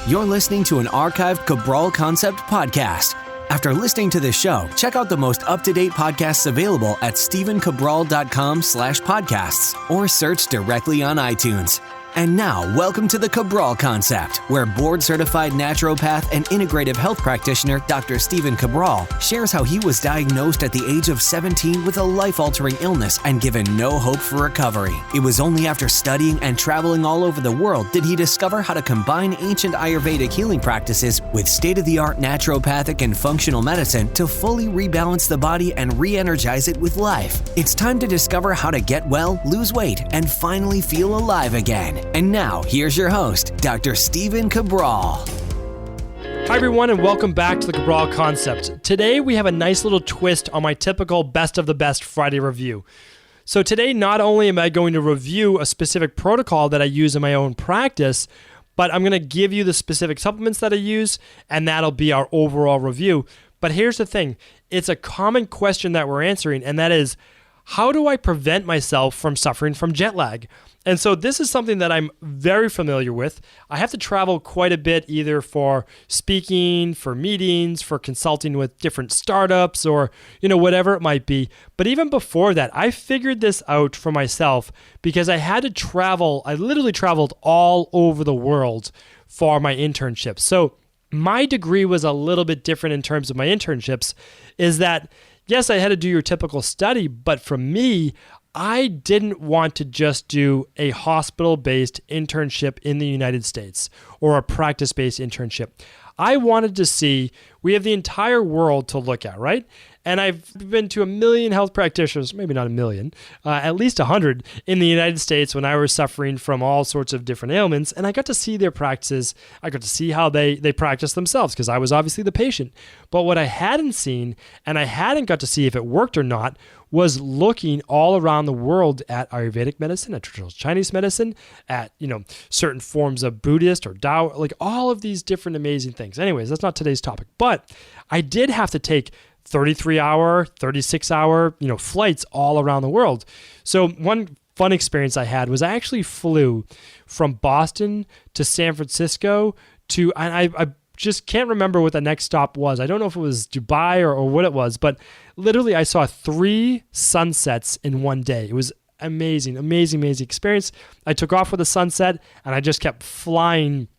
You're listening to an archived Cabral Concept podcast. After listening to this show, check out the most up-to-date podcasts available at stephencabral.com/podcasts or search directly on iTunes. And now, welcome to the Cabral Concept, where board-certified naturopath and integrative health practitioner Dr. Stephen Cabral shares how he was diagnosed at the age of 17 with a life-altering illness and given no hope for recovery. It was only after studying and traveling all over the world did he discover how to combine ancient Ayurvedic healing practices with state-of-the-art naturopathic and functional medicine to fully rebalance the body and re-energize it with life. It's time to discover how to get well, lose weight, and finally feel alive again. And now, here's your host, Dr. Stephen Cabral. Hi everyone, and welcome back to the Cabral Concept. Today we have a nice little twist on my typical Best of the Best Friday review. So today, not only am I going to review a specific protocol that I use in my own practice, but I'm going to give you the specific supplements that I use, and that'll be our overall review. But here's the thing, it's a common question that we're answering, and that is, how do I prevent myself from suffering from jet lag? And so this is something that I'm very familiar with. I have to travel quite a bit, either for speaking, for meetings, for consulting with different startups, or whatever it might be. But even before that, I figured this out for myself because I had to travel. I literally traveled all over the world for my internships. So my degree was a little bit different in terms of my internships, is that yes, I had to do your typical study, but for me, I didn't want to just do a hospital-based internship in the United States or a practice-based internship. I wanted to see, we have the entire world to look at, right? And I've been to 1 million health practitioners, maybe not 1 million, at least 100 in the United States when I was suffering from all sorts of different ailments. And I got to see their practices. I got to see how they practice themselves because I was obviously the patient. But what I hadn't seen, and I hadn't got to see if it worked or not, was looking all around the world at Ayurvedic medicine, at traditional Chinese medicine, at certain forms of Buddhist or Tao, like all of these different amazing things. Anyways, that's not today's topic. But I did have to take 33-hour, 36-hour, flights all around the world. So one fun experience I had was I actually flew from Boston to San Francisco and I just can't remember what the next stop was. I don't know if it was Dubai or what it was, but literally I saw 3 sunsets in one day. It was amazing experience. I took off with the sunset and I just kept flying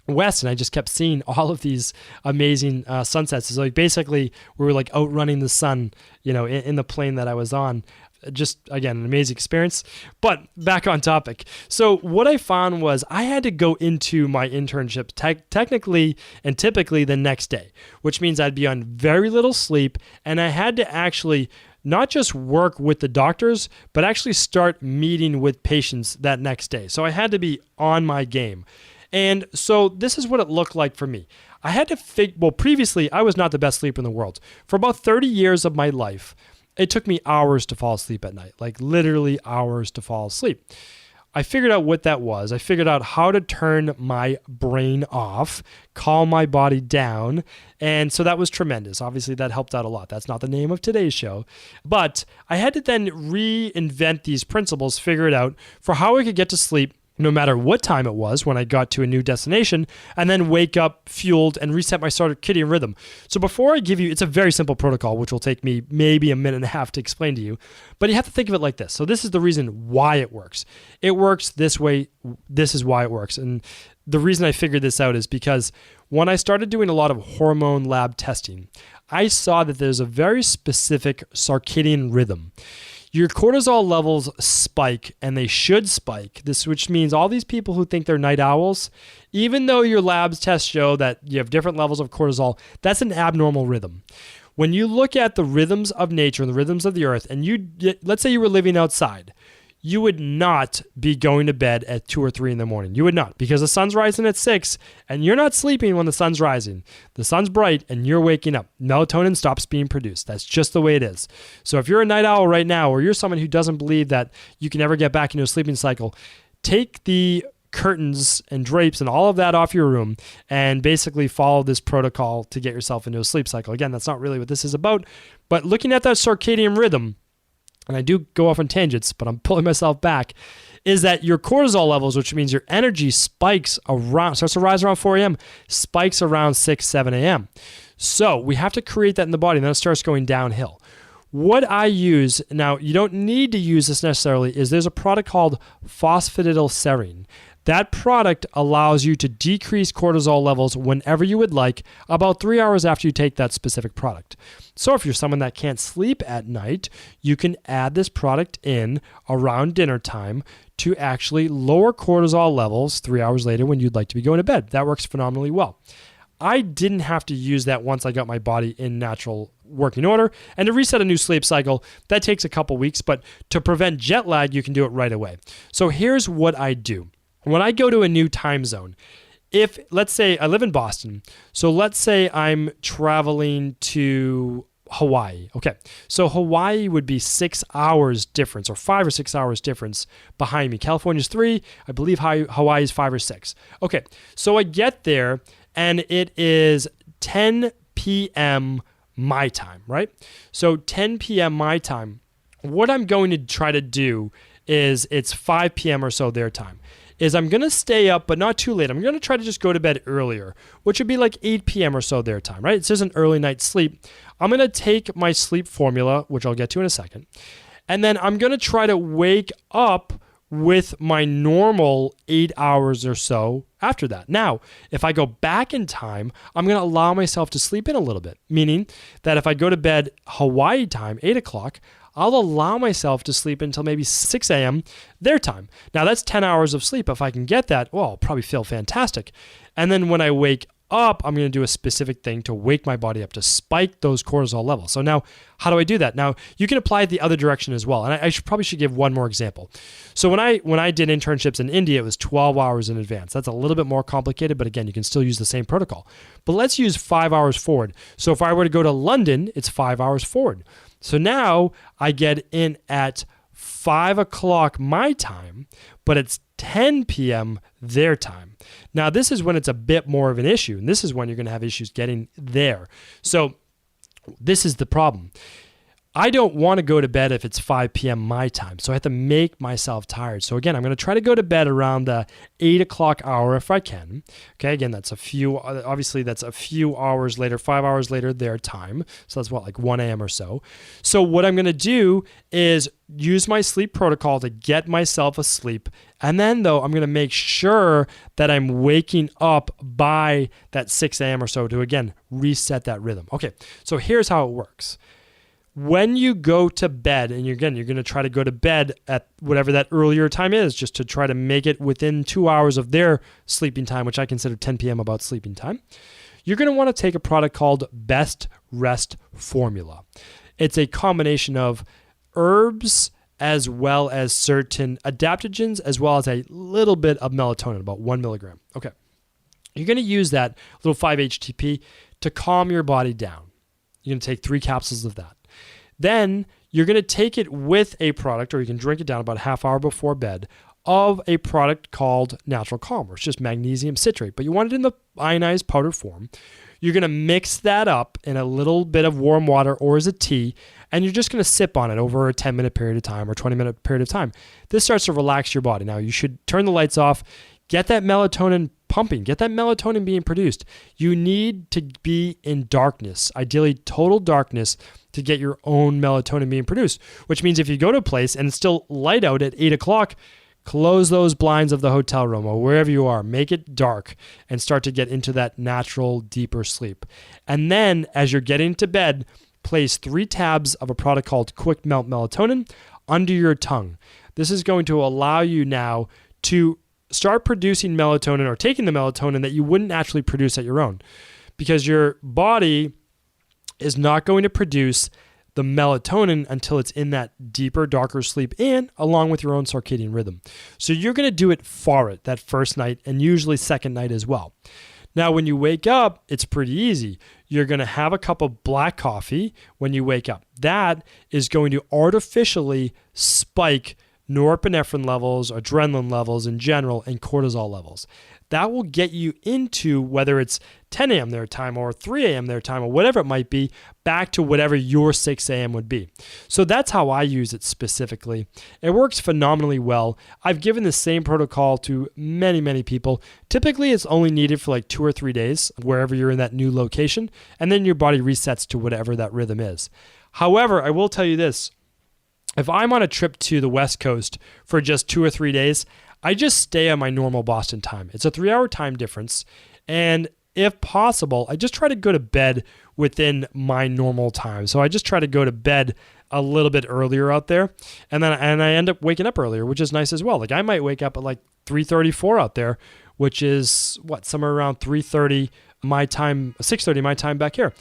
west, and I just kept seeing all of these amazing sunsets. So basically, we were like outrunning the sun, in the plane that I was on. Just, again, an amazing experience. But back on topic. So what I found was I had to go into my internship technically and typically the next day, which means I'd be on very little sleep, and I had to actually not just work with the doctors, but actually start meeting with patients that next day. So I had to be on my game. And so this is what it looked like for me. I had to previously, I was not the best sleeper in the world. For about 30 years of my life, it took me hours to fall asleep at night, like literally hours to fall asleep. I figured out what that was. I figured out how to turn my brain off, calm my body down. And so that was tremendous. Obviously, that helped out a lot. That's not the name of today's show. But I had to then reinvent these principles, figure it out for how I could get to sleep no matter what time it was when I got to a new destination, and then wake up fueled and reset my circadian rhythm. So before I give you, it's a very simple protocol, which will take me maybe a minute and a half to explain to you, but you have to think of it like this. So this is the reason why it works. It works this way. This is why it works. And the reason I figured this out is because when I started doing a lot of hormone lab testing, I saw that there's a very specific circadian rhythm. Your cortisol levels spike, and they should spike, which means all these people who think they're night owls, even though your labs tests show that you have different levels of cortisol, that's an abnormal rhythm. When you look at the rhythms of nature and the rhythms of the earth, and let's say you were living outside, you would not be going to bed at 2 or 3 in the morning. You would not, because the sun's rising at 6 and you're not sleeping when the sun's rising. The sun's bright and you're waking up. Melatonin stops being produced. That's just the way it is. So if you're a night owl right now, or you're someone who doesn't believe that you can ever get back into a sleeping cycle, take the curtains and drapes and all of that off your room and basically follow this protocol to get yourself into a sleep cycle. Again, that's not really what this is about, but looking at that circadian rhythm, and I do go off on tangents, but I'm pulling myself back, is that your cortisol levels, which means your energy starts to rise around 4 a.m., spikes around 6, 7 a.m. So we have to create that in the body, and then it starts going downhill. What I use, now you don't need to use this necessarily, is there's a product called phosphatidylserine. That product allows you to decrease cortisol levels whenever you would like, about 3 hours after you take that specific product. So if you're someone that can't sleep at night, you can add this product in around dinner time to actually lower cortisol levels 3 hours later when you'd like to be going to bed. That works phenomenally well. I didn't have to use that once I got my body in natural working order. And to reset a new sleep cycle, that takes a couple weeks, but to prevent jet lag, you can do it right away. So here's what I do. When I go to a new time zone, if, let's say, I live in Boston, so let's say I'm traveling to Hawaii. Okay, so Hawaii would be 6 hours difference, or 5 or 6 hours difference behind me. California's 3, I believe Hawaii is 5 or 6. Okay, so I get there, and it is 10 p.m. my time, right? So 10 p.m. my time. What I'm going to try to do is, it's 5 p.m. or so their time, is I'm going to stay up, but not too late. I'm going to try to just go to bed earlier, which would be like 8 p.m. or so their time, right? It's just an early night sleep. I'm going to take my sleep formula, which I'll get to in a second, and then I'm going to try to wake up with my normal 8 hours or so after that. Now, if I go back in time, I'm going to allow myself to sleep in a little bit, meaning that if I go to bed Hawaii time, 8 o'clock, I'll allow myself to sleep until maybe 6 a.m. their time. Now, that's 10 hours of sleep. If I can get that, well, I'll probably feel fantastic. And then when I wake up, I'm going to do a specific thing to wake my body up, to spike those cortisol levels. So now, how do I do that? Now, you can apply it the other direction as well. And I probably should give one more example. So when I did internships in India, it was 12 hours in advance. That's a little bit more complicated, but again, you can still use the same protocol. But let's use 5 hours forward. So if I were to go to London, it's 5 hours forward. So now I get in at 5 o'clock my time, but it's 10 p.m. their time. Now, this is when it's a bit more of an issue, and this is when you're going to have issues getting there. So this is the problem. I don't want to go to bed if it's 5 p.m. my time, so I have to make myself tired. So again, I'm going to try to go to bed around the 8 o'clock hour if I can. Okay, again, that's a few hours later, 5 hours later their time. So that's like 1 a.m. or so. So what I'm going to do is use my sleep protocol to get myself asleep. And then though, I'm going to make sure that I'm waking up by that 6 a.m. or so to, again, reset that rhythm. Okay, so here's how it works. When you go to bed, and you're going to try to go to bed at whatever that earlier time is, just to try to make it within 2 hours of their sleeping time, which I consider 10 p.m. about sleeping time, you're going to want to take a product called Best Rest Formula. It's a combination of herbs as well as certain adaptogens, as well as a little bit of melatonin, about 1 milligram. Okay. You're going to use that little 5-HTP to calm your body down. You're going to take 3 capsules of that. Then you're going to take it with a product, or you can drink it down about a half hour before bed, of a product called Natural Calmer. It's just magnesium citrate, but you want it in the ionized powder form. You're going to mix that up in a little bit of warm water or as a tea, and you're just going to sip on it over a 10-minute period of time or 20-minute period of time. This starts to relax your body. Now, you should turn the lights off, get that melatonin pumping, get that melatonin being produced. You need to be in darkness, ideally total darkness, to get your own melatonin being produced, which means if you go to a place and it's still light out at 8 o'clock, close those blinds of the hotel room or wherever you are, make it dark, and start to get into that natural, deeper sleep. And then as you're getting to bed, place 3 tabs of a product called Quick Melt Melatonin under your tongue. This is going to allow you now to start producing melatonin, or taking the melatonin that you wouldn't naturally produce at your own, because your body is not going to produce the melatonin until it's in that deeper, darker sleep, and along with your own circadian rhythm. So you're going to do it for it that first night, and usually second night as well. Now, when you wake up, it's pretty easy. You're going to have a cup of black coffee when you wake up. That is going to artificially spike norepinephrine levels, adrenaline levels in general, and cortisol levels. That will get you into, whether it's 10 a.m. their time or 3 a.m. their time or whatever it might be, back to whatever your 6 a.m. would be. So that's how I use it specifically. It works phenomenally well. I've given the same protocol to many, many people. Typically, it's only needed for like 2 or 3 days, wherever you're in that new location, and then your body resets to whatever that rhythm is. However, I will tell you this. If I'm on a trip to the West Coast for just 2 or 3 days, I just stay on my normal Boston time. It's a 3-hour time difference. And if possible, I just try to go to bed within my normal time. So I just try to go to bed a little bit earlier out there. And I end up waking up earlier, which is nice as well. Like I might wake up at like 3:34 out there, which is somewhere around 3:30 my time, 6:30 my time back here.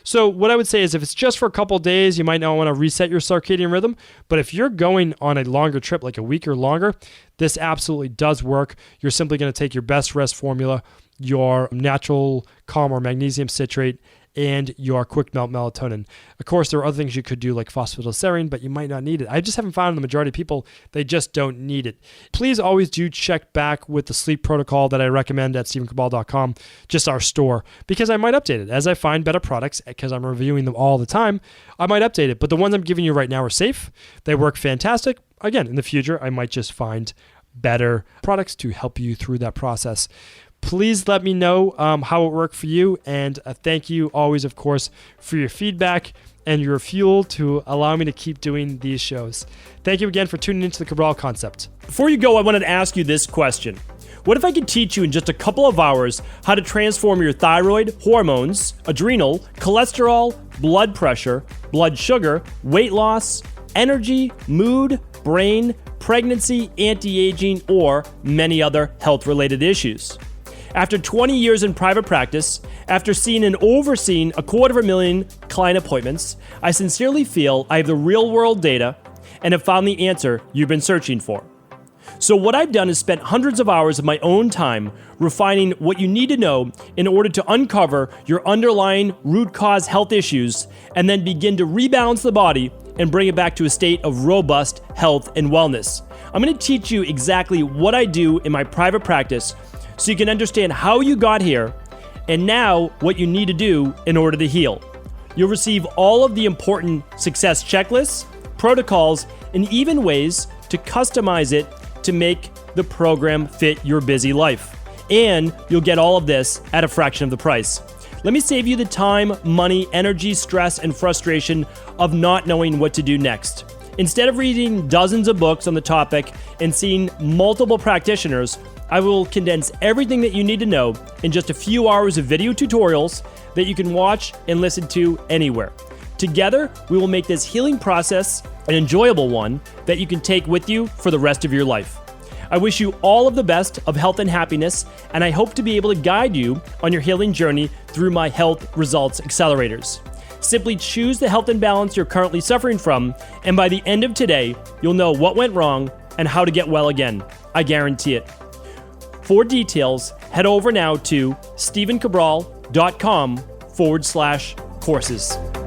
So what I would say is if it's just for a couple of days, you might not want to reset your circadian rhythm. But if you're going on a longer trip, like a week or longer, this absolutely does work. You're simply going to take your best rest formula, your natural calm or magnesium citrate, and your quick melt melatonin. Of course, there are other things you could do like phosphatidylserine, but you might not need it. I just haven't found the majority of people, they just don't need it. Please always do check back with the sleep protocol that I recommend at stevencabral.com, just our store, because I might update it. As I find better products, because I'm reviewing them all the time, I might update it. But the ones I'm giving you right now are safe. They work fantastic. Again, in the future, I might just find better products to help you through that process. Please let me know how it worked for you. And thank you always, of course, for your feedback and your fuel to allow me to keep doing these shows. Thank you again for tuning into the Cabral Concept. Before you go, I wanted to ask you this question. What if I could teach you in just a couple of hours how to transform your thyroid, hormones, adrenal, cholesterol, blood pressure, blood sugar, weight loss, energy, mood, brain, pregnancy, anti-aging, or many other health-related issues? After 20 years in private practice, after seeing and overseeing 250,000 client appointments, I sincerely feel I have the real-world data and have found the answer you've been searching for. So what I've done is spent hundreds of hours of my own time refining what you need to know in order to uncover your underlying root cause health issues and then begin to rebalance the body and bring it back to a state of robust health and wellness. I'm going to teach you exactly what I do in my private practice so you can understand how you got here and now what you need to do in order to heal. You'll receive all of the important success checklists, protocols, and even ways to customize it to make the program fit your busy life. And you'll get all of this at a fraction of the price. Let me save you the time, money, energy, stress, and frustration of not knowing what to do next. Instead of reading dozens of books on the topic and seeing multiple practitioners, I will condense everything that you need to know in just a few hours of video tutorials that you can watch and listen to anywhere. Together, we will make this healing process an enjoyable one that you can take with you for the rest of your life. I wish you all of the best of health and happiness, and I hope to be able to guide you on your healing journey through my Health Results Accelerators. Simply choose the health imbalance you're currently suffering from, and by the end of today, you'll know what went wrong and how to get well again. I guarantee it. For details, head over now to stevencabral.com/courses.